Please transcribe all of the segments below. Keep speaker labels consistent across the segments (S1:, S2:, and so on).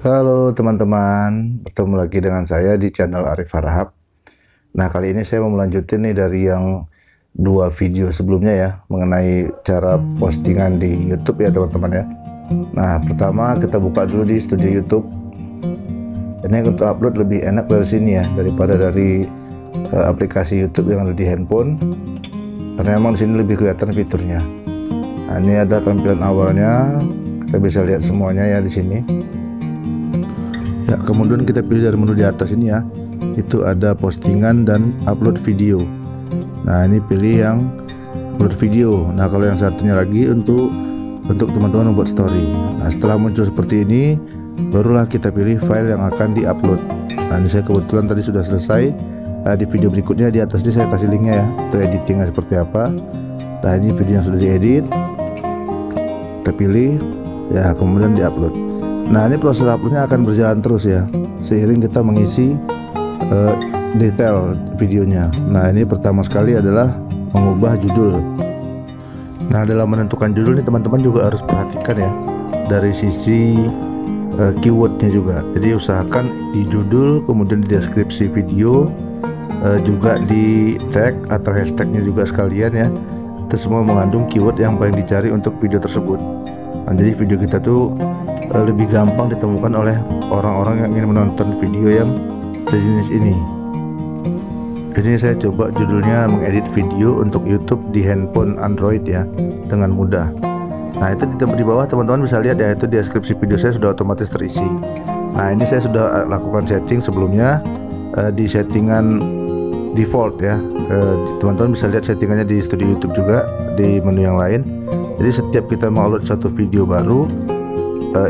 S1: Halo teman-teman, bertemu lagi dengan saya di channel Arif Harahap. Nah, kali ini saya mau melanjutin nih dari yang dua video sebelumnya ya, mengenai cara postingan di YouTube ya teman-teman ya. Nah, pertama kita buka dulu di studio YouTube. Ini untuk upload lebih enak dari sini ya, daripada dari aplikasi YouTube yang ada di handphone, karena emang di sini lebih kelihatan fiturnya. Nah, ini ada tampilan awalnya, kita bisa lihat semuanya ya di sini. Ya, kemudian kita pilih dari menu di atas ini ya, itu ada postingan dan upload video. Nah, ini pilih yang upload video. Nah, kalau yang satunya lagi untuk teman-teman membuat story. Nah, setelah muncul seperti ini, barulah kita pilih file yang akan diupload. Nah, ini saya kebetulan tadi sudah selesai. Di video berikutnya di atas ini saya kasih linknya ya, untuk editingnya seperti apa. Nah, ini video yang sudah diedit, kita pilih ya, kemudian diupload. Nah, ini proses uploadnya akan berjalan terus ya, seiring kita mengisi detail videonya. Nah, ini pertama sekali adalah mengubah judul. Nah, dalam menentukan judul ini teman-teman juga harus perhatikan ya, dari sisi keywordnya juga. Jadi usahakan di judul, kemudian di deskripsi video, juga di tag atau hashtagnya juga sekalian ya. Itu semua mengandung keyword yang paling dicari untuk video tersebut. Nah, jadi video kita tuh lebih gampang ditemukan oleh orang-orang yang ingin menonton video yang sejenis ini. Ini saya coba judulnya mengedit video untuk YouTube di handphone Android ya, dengan mudah. Nah, itu di bawah teman-teman bisa lihat ya, itu deskripsi video saya sudah otomatis terisi. Nah, ini saya sudah lakukan setting sebelumnya di settingan default ya. Teman-teman bisa lihat settingannya di studio YouTube juga, di menu yang lain. Jadi setiap kita mau upload satu video baru,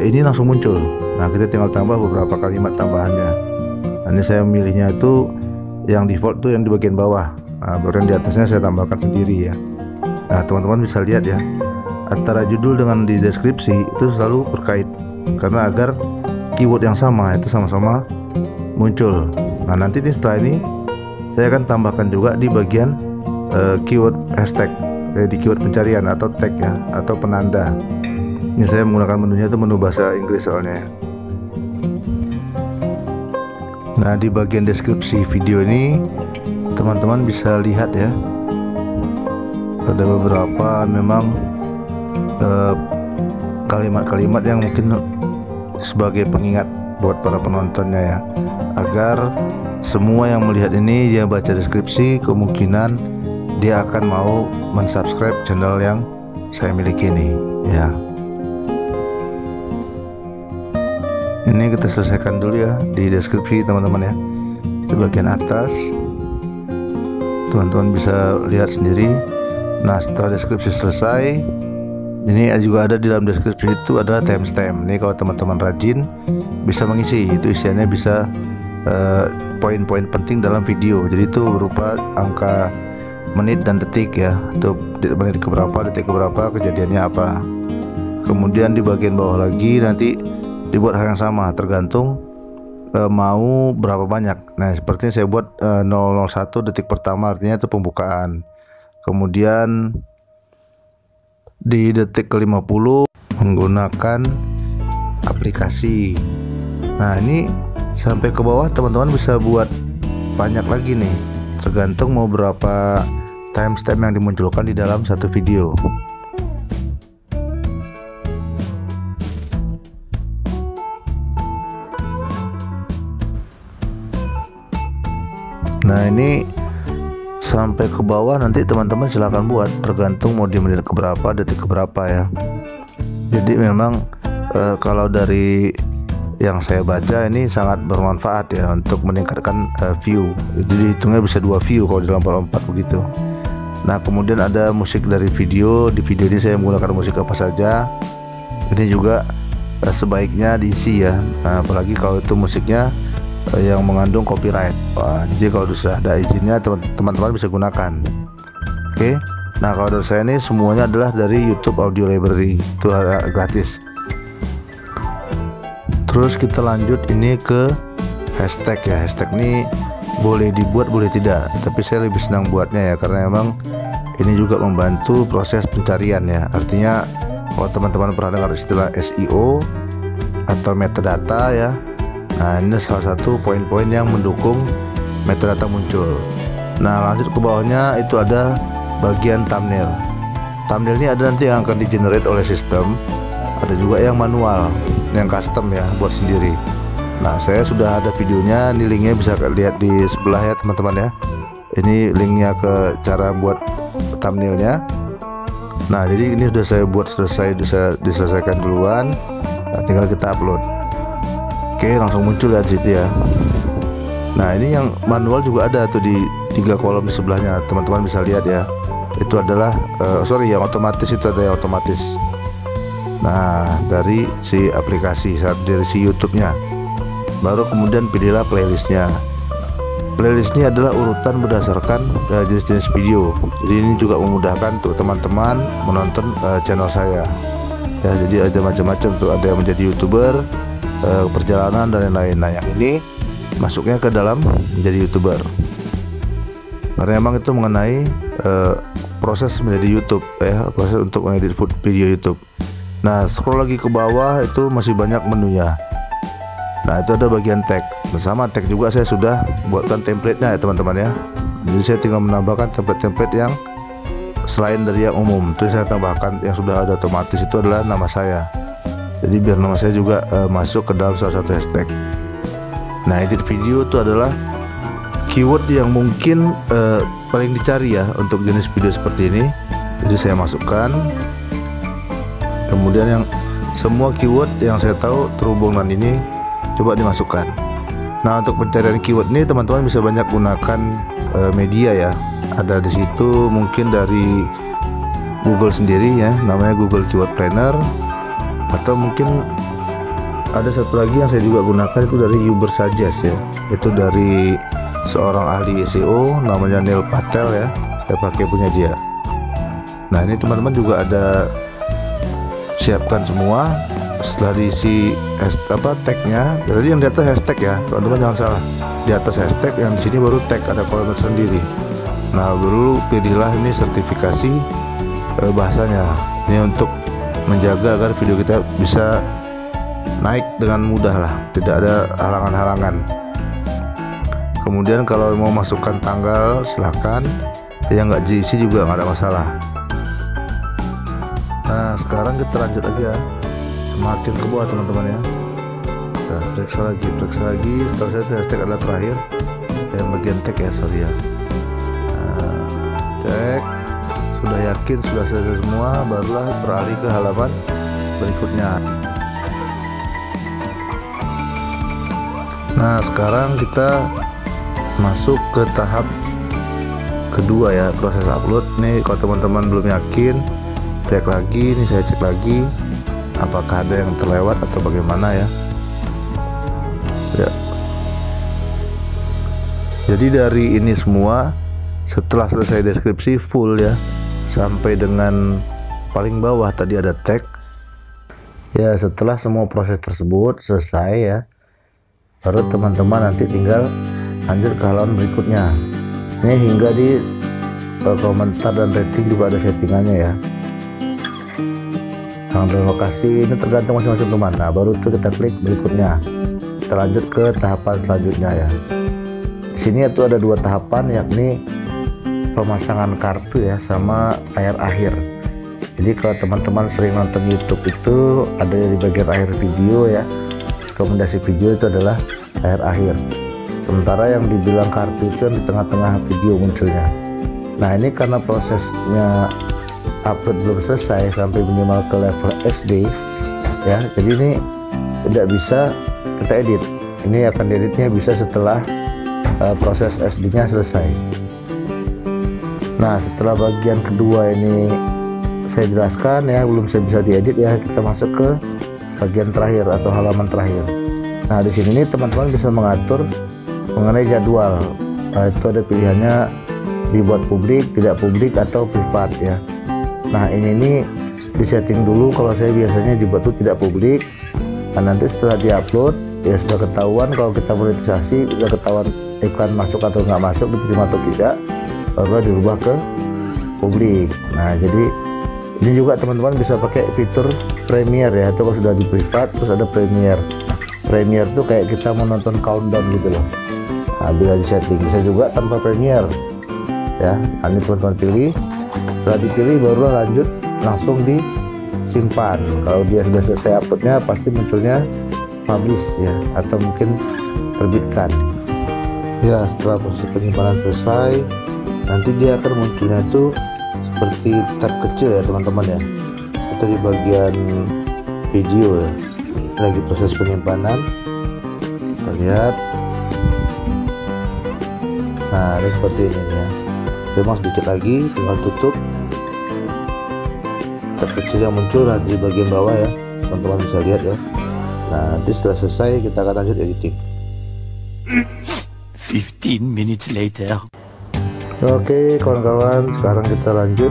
S1: ini langsung muncul. Nah, kita tinggal tambah beberapa kalimat tambahannya. Nah, ini saya memilihnya itu yang default tuh yang di bagian bawah. Nah, bagian di atasnya saya tambahkan sendiri ya. Nah, teman-teman bisa lihat ya, antara judul dengan di deskripsi itu selalu berkait, karena agar keyword yang sama itu sama-sama muncul. Nah, nanti nih setelah ini saya akan tambahkan juga di bagian keyword hashtag, di keyword pencarian atau tag ya, atau penanda. Ini saya menggunakan menunya itu menu bahasa Inggris soalnya. Nah, di bagian deskripsi video ini teman-teman bisa lihat ya, ada beberapa memang kalimat-kalimat yang mungkin sebagai pengingat buat para penontonnya ya, agar semua yang melihat ini dia baca deskripsi, kemungkinan dia akan mau mensubscribe channel yang saya miliki ini ya. Ini kita selesaikan dulu ya di deskripsi teman-teman ya. Di bagian atas teman-teman bisa lihat sendiri. Nah, setelah deskripsi selesai, ini juga ada di dalam deskripsi itu adalah timestamp. Ini kalau teman-teman rajin bisa mengisi, itu isiannya bisa poin-poin penting dalam video. Jadi itu berupa angka menit dan detik ya, itu menit keberapa, detik keberapa, kejadiannya apa. Kemudian di bagian bawah lagi nanti dibuat hal yang sama, tergantung mau berapa banyak. Nah, seperti saya buat 001 detik pertama, artinya itu pembukaan. Kemudian di detik ke-50 menggunakan aplikasi. Nah, ini sampai ke bawah teman-teman bisa buat banyak lagi nih, tergantung mau berapa timestamp yang dimunculkan di dalam satu video. Nah, ini sampai ke bawah nanti teman-teman silahkan buat, tergantung mau di menit keberapa, detik keberapa ya. Jadi memang kalau dari yang saya baca ini sangat bermanfaat ya untuk meningkatkan view. Jadi hitungnya bisa 2 view kalau dalam lompat begitu. Nah, kemudian ada musik dari video. Di video ini saya menggunakan musik apa saja. Ini juga sebaiknya diisi ya. Nah, apalagi kalau itu musiknya yang mengandung copyright. Wah, jadi kalau sudah ada izinnya teman-teman bisa gunakan. Oke. Nah, kalau dari saya ini semuanya adalah dari YouTube Audio Library, itu gratis. Terus kita lanjut ini ke hashtag ya. Hashtag ini boleh dibuat boleh tidak, tapi saya lebih senang buatnya ya, karena memang ini juga membantu proses pencarian ya. Artinya kalau teman-teman pernah dengar istilah SEO, atau metadata ya. Nah, ini salah satu poin-poin yang mendukung metadata muncul. Nah, lanjut ke bawahnya itu ada bagian thumbnail. Thumbnail ini ada nanti yang akan di-generate oleh sistem. Ada juga yang manual, yang custom ya, buat sendiri. Nah, saya sudah ada videonya, ini linknya bisa lihat di sebelah ya teman-teman ya. Ini linknya ke cara buat thumbnailnya. Nah, jadi ini sudah saya buat selesai, bisa diselesaikan duluan. Nah, tinggal kita upload. Oke, langsung muncul ya di situ ya. Nah, ini yang manual juga ada tuh di 3 kolom di sebelahnya, teman-teman bisa lihat ya. Itu adalah yang otomatis, itu ada yang otomatis. Nah, dari si aplikasi, dari si YouTube-nya. Baru kemudian pilihlah playlistnya. Playlist ini adalah urutan berdasarkan jenis-jenis video. Jadi ini juga memudahkan untuk teman-teman menonton channel saya. Ya, jadi ada macam-macam tuh, ada yang menjadi YouTuber, perjalanan dan lain-lain. Nah, yang ini masuknya ke dalam menjadi YouTuber. Karena memang itu mengenai proses menjadi YouTube ya, proses untuk mengedit video YouTube. Nah, scroll lagi ke bawah itu masih banyak menunya. Nah, itu ada bagian tag. Bersama tag juga saya sudah buatkan template-nya ya teman-teman ya. Jadi saya tinggal menambahkan template-template yang selain dari yang umum. Terus saya tambahkan yang sudah ada otomatis, itu adalah nama saya. Jadi biar nama saya juga masuk ke dalam salah satu hashtag. Nah, edit video itu adalah keyword yang mungkin paling dicari ya untuk jenis video seperti ini. Jadi saya masukkan. Kemudian yang semua keyword yang saya tahu terhubung dengan ini coba dimasukkan. Nah, untuk pencarian keyword ini teman-teman bisa banyak gunakan media ya. Ada di situ mungkin dari Google sendiri ya, namanya Google Keyword Planner, atau mungkin ada satu lagi yang saya juga gunakan itu dari Ubersuggest ya. Itu dari seorang ahli SEO namanya Neil Patel ya. Saya pakai punya dia. Nah, ini teman-teman juga ada siapkan semua. Setelah diisi tagnya, jadi yang di atas hashtag ya teman-teman, jangan salah, di atas hashtag, yang di sini baru tag, ada kolom sendiri. Nah, baru pilihlah ini sertifikasi bahasanya, ini untuk menjaga agar video kita bisa naik dengan mudah lah, tidak ada halangan-halangan. Kemudian kalau mau masukkan tanggal silahkan, yang nggak diisi juga nggak ada masalah. Nah, sekarang kita lanjut aja, semakin ke bawah teman-teman ya. Nah, periksa lagi. Tahu saya hashtag adalah terakhir, yang bagian tag ya, sorry ya. Nah, cek, sudah yakin sudah selesai semua, barulah beralih ke halaman berikutnya. Nah, sekarang kita masuk ke tahap kedua ya, proses upload. Nih, kalau teman-teman belum yakin, cek lagi. Ini saya cek lagi apakah ada yang terlewat atau bagaimana ya. Jadi dari ini semua, setelah selesai deskripsi full ya, sampai dengan paling bawah tadi ada tag ya. Setelah semua proses tersebut selesai ya, baru teman-teman nanti tinggal lanjut ke halaman berikutnya. Ini hingga di komentar dan rating juga ada settingannya ya. Tanggal lokasi ini tergantung masing-masing teman. Nah, baru itu kita klik berikutnya, kita lanjut ke tahapan selanjutnya ya. Di sini itu ada 2 tahapan, yakni pemasangan kartu ya sama layar akhir. Jadi kalau teman-teman sering nonton YouTube itu ada di bagian akhir video ya, rekomendasi video itu adalah layar akhir. Sementara yang dibilang kartu itu yang di tengah-tengah video munculnya. Nah, ini karena prosesnya upload belum selesai sampai minimal ke level SD ya, jadi ini tidak bisa kita edit. Ini akan dieditnya bisa setelah proses SD nya selesai. Nah, setelah bagian kedua ini saya jelaskan ya, belum saya bisa diedit ya, kita masuk ke bagian terakhir atau halaman terakhir. Nah, di sini nih teman-teman bisa mengatur mengenai jadwal. Nah, itu ada pilihannya dibuat publik, tidak publik, atau privat ya. Nah, ini disetting dulu. Kalau saya biasanya dibuat itu tidak publik. Nah, nanti setelah diupload ya sudah ketahuan, kalau kita monetisasi sudah ketahuan iklan masuk atau nggak masuk, diterima atau tidak, baru dirubah ke publik. Nah, jadi ini juga teman-teman bisa pakai fitur Premiere ya, itu kalau sudah di privat terus ada Premiere. Premiere tuh kayak kita menonton countdown gitu loh. Nah, bisa di setting, bisa juga tanpa Premiere ya. Nah, ini teman-teman pilih, setelah dipilih baru lanjut langsung disimpan. Kalau dia sudah selesai uploadnya pasti munculnya publish ya, atau mungkin terbitkan ya. Setelah proses penyimpanan selesai, nanti dia akan munculnya itu seperti tab kecil ya teman-teman ya, itu di bagian video ya. Lagi proses penyimpanan, kita lihat. Nah, ini seperti ini ya. Cuma sedikit lagi, tinggal tutup. Tab kecil yang muncul nanti di bagian bawah ya, teman-teman bisa lihat ya. Nah, nanti setelah selesai kita akan lanjut editing.
S2: 15 minutes later.
S1: Oke kawan-kawan, sekarang kita lanjut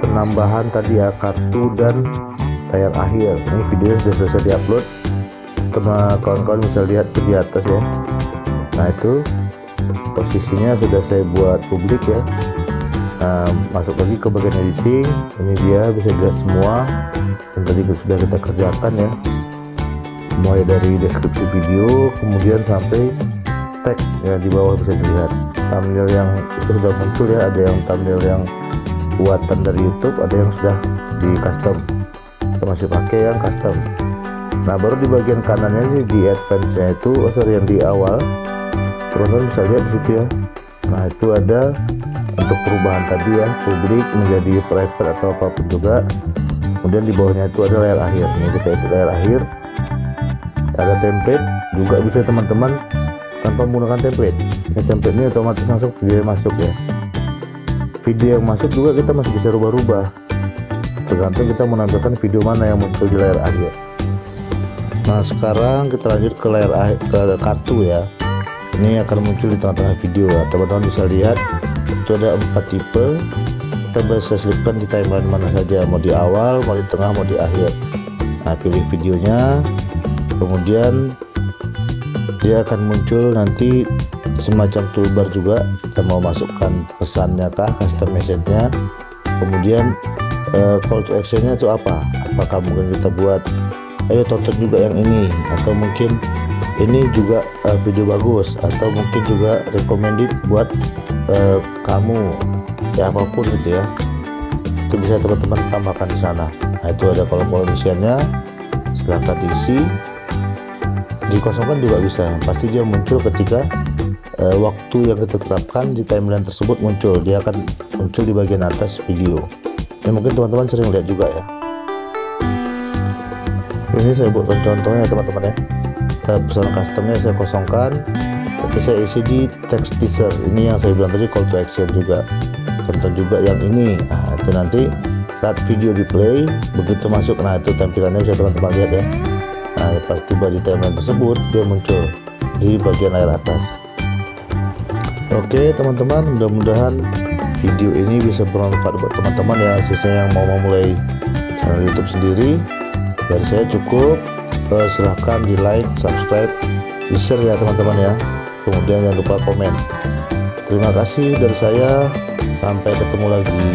S1: penambahan tadi ya, kartu dan layar akhir. Ini video sudah selesai diupload, kawan-kawan bisa lihat tuh di atas ya. Nah, itu posisinya sudah saya buat publik ya. Nah, masuk lagi ke bagian editing, ini dia bisa dilihat semua yang tadi sudah kita kerjakan ya, mulai dari deskripsi video kemudian sampai tag ya, di bawah bisa dilihat thumbnail yang itu sudah muncul ya. Ada yang thumbnail yang buatan dari YouTube, ada yang sudah di custom, kita masih pakai yang custom. Nah, baru di bagian kanannya ini di advance nya itu, yang di awal teman-teman bisa lihat di situ ya. Nah, itu ada untuk perubahan tadi ya, publik menjadi private atau apapun juga. Kemudian di bawahnya itu ada layar akhir. Ini kita edit layar akhir, ada template juga bisa teman-teman tanpa menggunakan template. Ini template ini otomatis langsung video yang masuk ya. Video yang masuk juga kita masih bisa rubah-rubah, tergantung kita menampilkan video mana yang muncul di layar akhir. Nah, sekarang kita lanjut ke layar akhir, ke kartu ya. Ini akan muncul di tengah-tengah video ya, teman-teman bisa lihat itu ada 4 tipe. Kita bisa selipkan di timeline mana saja, mau di awal, mau di tengah, mau di akhir. Nah, pilih videonya, kemudian dia akan muncul nanti semacam toolbar juga. Kita mau masukkan pesannya kah, custom message-nya, kemudian call to action-nya itu apa, apakah mungkin kita buat ayo tonton juga yang ini, atau mungkin ini juga video bagus, atau mungkin juga recommended buat kamu ya, apapun gitu ya. Itu bisa teman-teman tambahkan di sana. Nah, itu ada kolom isiannya, silahkan diisi. Dikosongkan juga bisa, pasti dia muncul ketika waktu yang kita tetapkan di timeline tersebut muncul. Dia akan muncul di bagian atas video. Ini mungkin teman-teman sering lihat juga ya. Ini saya buat contohnya teman-teman ya. Pesan customnya saya kosongkan, tapi saya isi di text teaser. Ini yang saya bilang tadi, call to action juga. Tonton juga yang ini. Nah, itu nanti saat video di play, begitu masuk, nah itu tampilannya bisa teman-teman lihat ya. Nah, pas tiba di timeline tersebut dia muncul di bagian layar atas. Oke teman-teman, mudah-mudahan video ini bisa bermanfaat buat teman-teman ya, khususnya yang mau memulai channel YouTube sendiri. Dari saya cukup, silahkan di like, subscribe, di share ya teman-teman ya. Kemudian jangan lupa komen. Terima kasih dari saya, sampai ketemu lagi.